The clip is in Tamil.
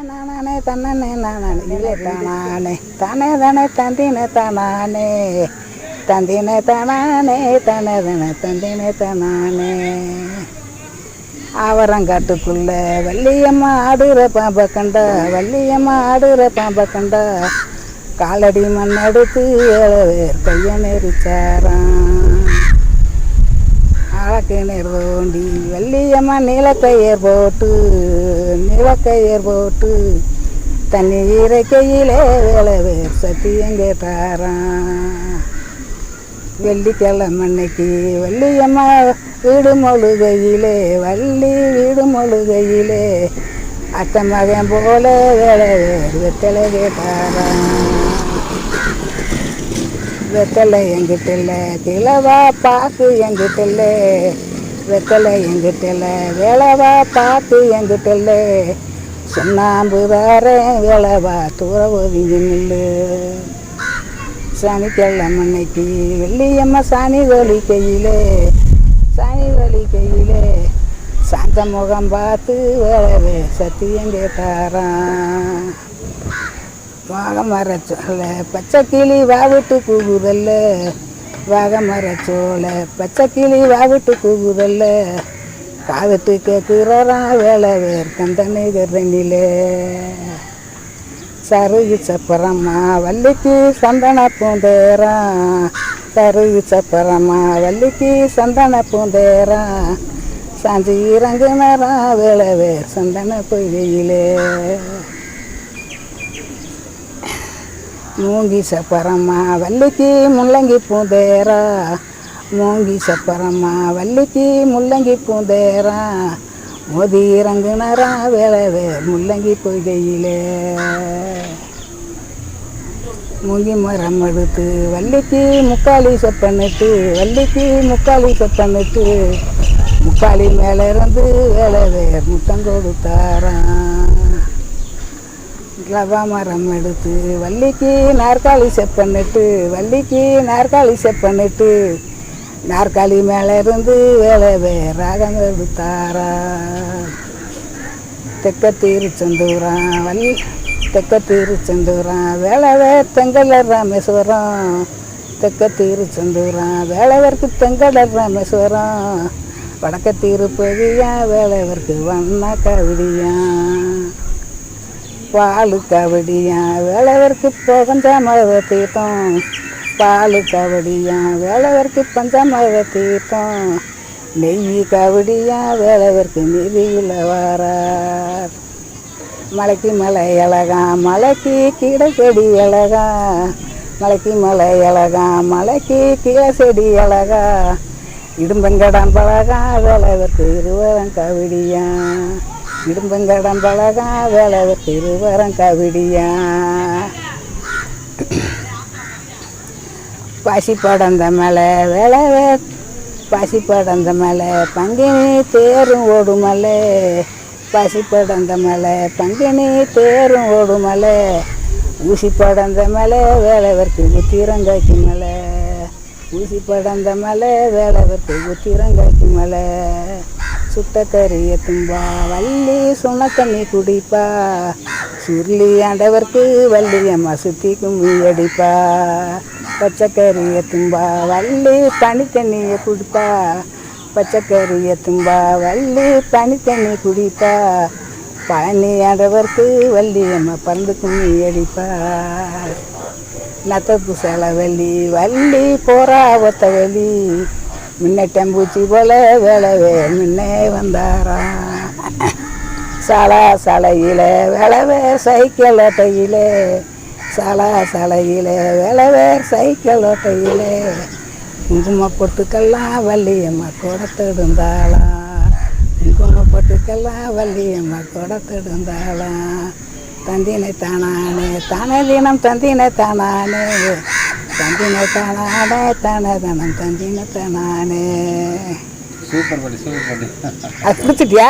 நானே தன்னே நானே இல்லை தானே தானே தானே தந்தினே தானே தந்தினே தானே தானே தானே தந்தினே தானே. ஆவரங்காட்டுக்குள்ள வள்ளியம்மா ஆடுற பாம்பை கண்டா, வள்ளியம்மா ஆடுற பாம்பை கண்டா, காலடி மண் எடுத்து 7 பேர் கையை நெரிச்சாராம். ஆழக்கு நேர் தோண்டி வள்ளியம்மா நீலக்கயிர் போட்டு தண்ணி இறைக்கையிலே 7 பேர் சத்தியம் கேட்டாராம். வெள்ளிக்கிழமை அன்னைக்கு வள்ளியம்மா வீடு மொழுகையிலே அத்தை மகன் போல 7 பேர் வெத்தலை கேட்டாராம். வெத்தலை எங்கிட்ட இல்லை, கிழவா பாக்கு எங்கிட்ட இல்லை, வெத்தலை எங்கிட்ட இல்லை, வேளவா பாக்கு எங்கிட்ட இல்லை, சுண்ணாம்பு தாரேன் வேளவா தூர ஒதுங்கி நில்லு. சனிக்கிழமை அன்னைக்கு வெள்ளியம்மா சாணி வலிக்கையிலே சாந்த முகம் பார்த்து 7 பேர் சத்தியம் கேட்டாராம். வாகமரச்சோல பச்சை கிளி வாவிட்டு கூகுதல்ல, வாகமரச்சோல பச்சை கிளி வாவிட்டு கூகுதல்ல, காவிட்டு கேட்குறாராம் 7 பேர் கந்தனை கரணிலே. சருகு சப்பரம்மா வள்ளிக்கு சந்தன பூந்தேரான், சருகு சப்பரம்மா வள்ளிக்கு சந்தன பூந்தேரான், சாஞ்சி இறங்குனரான் 7 பேர் சந்தன பொய்கையிலே. மூங்கி சப்பரம்மா வள்ளிக்கு முள்ளங்கி பூந்தேரா, மூங்கி சப்பரம்மா வள்ளிக்கு முள்ளங்கி பூந்தேரா, மோதி இறங்குனரா 7 பேர் முள்ளங்கி பொய்கையிலே. மூங்கி மரம் எடுத்து வள்ளிக்கு முக்காலி சொப்பனிட்டு, முக்காலி மேலே இருந்து 7 பேர் முத்தம் கொடுத்தாராம். லவா மரம் எடுத்து வள்ளிக்கு நாற்காலி செப்பனிட்டு, நாற்காலி மேலே இருந்து 7 பேர் ராகம் எடுத்தாரா. தெக்க திருச்செந்தூரான் 7 பேர் தெங்கலர் ராமேஸ்வரம், தெக்க திருச்செந்தூரான் 7 பேருக்கு தெங்கலர் ராமேஸ்வரம், வடக்க திருப்பதியா 7 பேருக்கு வண்ண கவிடியான். பாலு கபடியான் 7 பேருக்கு பஞ்சாமர தீர்த்தம், பாலு கபடியான் 7 பேருக்கு பஞ்சாமர தீர்த்தம், நெய் கபடியான் 7 பேருக்கு நிதியில் வாரார். மலைக்கு மலை அழகா மலைக்கு கீழே செடி அழகா, மலைக்கு மலை அழகா மலைக்கு கீழே செடி அழகா, இடும்பங்கடம் பழகா 7 பேருக்கு 20 கபடியான், இடும்பங்கடம் பழகா 7 பேருக்கு 20 கபடியான். பாசி படந்த மேலே 7 பேர், பாசி படந்த மேலே பங்கினி தேரும் ஓடுமலை, பாசி படந்த மேலே பங்கினி தேரும் ஓடுமலை, ஊசி படந்த மேலே 7 பேருக்கு உத்திரங்காய்க்கு மலை, ஊசி படந்த மலை 7 பேருக்கு உத்திரங்காய்க்கு மலை. சுட்ட கறிய தும்பா வள்ளி சுண்ண தண்ணி குடிப்பா, சுருளி ஆண்டவருக்கு வள்ளியம்மா சுற்றி கும்மி அடிப்பா. பச்சைக்கறிய தும்பா வள்ளி தனித்தண்ணியை குடிப்பா, பச்சைக்கறிய தும்பா வள்ளி தனித்தண்ணி குடிப்பா, பழனி ஆண்டவருக்கு வள்ளியம்மா பறந்து கும்மி அடிப்பா. நத்தப்பு சேலை வள்ளி போரா ஒத்த வலி, முன்னட்டம்பூச்சி போல 7 பேர் முன்னே வந்தாராம். சாலையில 7 பேர் சைக்கிள் ஓட்டையிலே, சாலையில 7 பேர் சைக்கிள் ஓட்டையிலே, குங்கும பொட்டுக்கெல்லாம் வள்ளியம்மா கொடுத்திருந்தாளாம், குங்கும பொட்டுக்கெல்லாம் வள்ளியம்மா கொடுத்திருந்தாளாம். தந்தினை தானானே தானே தினம் தந்தினை தானானே, தந்தினை தானானே தானே தனம் தந்தினை தானானே. சூப்பர் பாட்டி. அது பிடிச்சிட்டியா?